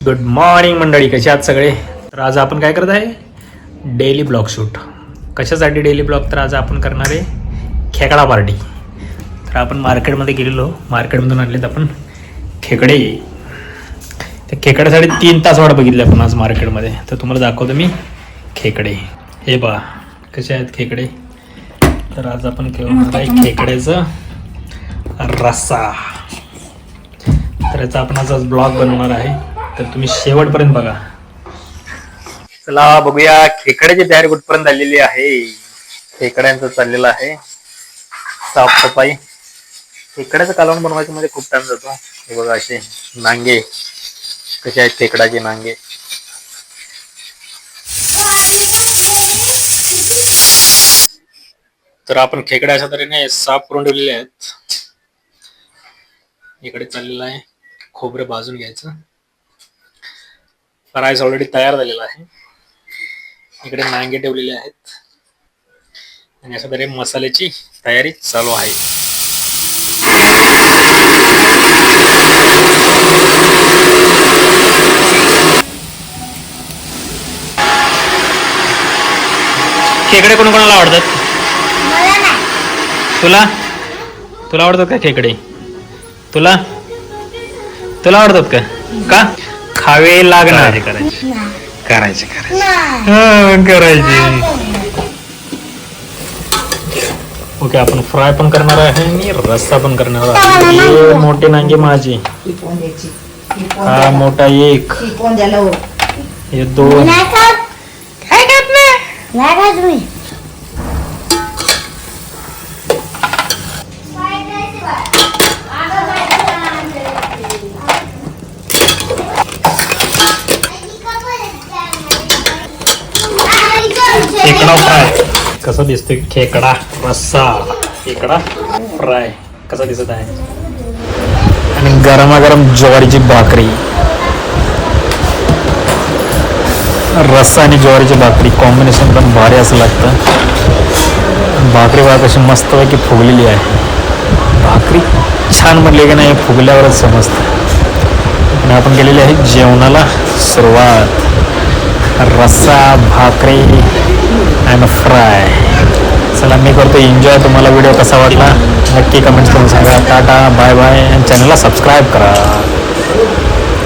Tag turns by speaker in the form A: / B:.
A: Good morning मंडळी, कसे आहात सगळे? तर आज आपण काय करत आहे? Daily blog shoot. कशासाठी डेली ब्लॉग? तर आज आपण करणार आहे खेकडा पार्टी. तर आपण मार्केटमध्ये गेलेलो, मार्केटमधून आणलेत आपण खेकडे. त्या खेकड्यासाठी 3 तास वाट बघितली आपण आज मार्केटमध्ये. तर तुम्हाला दाखवतो मी खेकडे. हे पहा कसे आहेत खेकडे. तर आज आपण घेऊन आहे खेकड्याचं रस्सा. तर याचा आपण आज ब्लॉग बनवणार आहे, तर तुम्ही शेवटपर्यंत बघा. चला बघूया खेकड्याची तयारी कुठपर्यंत झालेली आहे. खेकड्यांचं चाललेलं आहे साफसफाई. खेकड्याचं कालवण बनवायचं म्हणजे खूप टाइम जातो. हे बघा असे नांगे कसे आहेत खेकड्याचे नांगे. तर आपण खेकड्या अशा तऱ्हेने साफ करून ठेवलेले आहेत. इकडे चाललेलं आहे खोबरं भाजून घ्यायचं. फ्रायस ऑलरेडी तयार झालेला आहे. इकडे नांगे ठेवलेले आहेत आणि अशा तऱ्हे मसाल्याची तयारी चालू आहे. खेकडे कोणाकोणाला आवडतात? तुला तुला आवडतात का खेकडे? तुला तुला आवडतात का? का खावे लागणार? करायचे करायचे ओके. आपण फ्राय पण करणार आहे आणि रस्सा पण करणार आहे. हे मोठे नांगे माझे, हा मोठा एक, हे 2. खेकडा फ्राय कसा दिसतोय? खेकडा रस्सा, खेकडा फ्राय कसा दिसत आहे. आणि गरमागरम ज्वारीची भाकरी. रस्सा आणि ज्वारीची भाकरी कॉम्बिनेशन पण भारी असं लागतं. भाकरी बघा कशी मस्तपैकी फुगलेली आहे. भाकरी छान म्हटली की नाही फुगल्यावरच समजतं. आणि आपण केलेली आहे जेवणाला सुरुवात. रस्सा, भाकरी अँड फ्राय. चला मी करतो एन्जॉय. तुम्हाला व्हिडिओ कसा वाटला नक्की कमेंट्स करून सांगा. Tata bye bye. आणि चॅनलला सबस्क्राईब करा.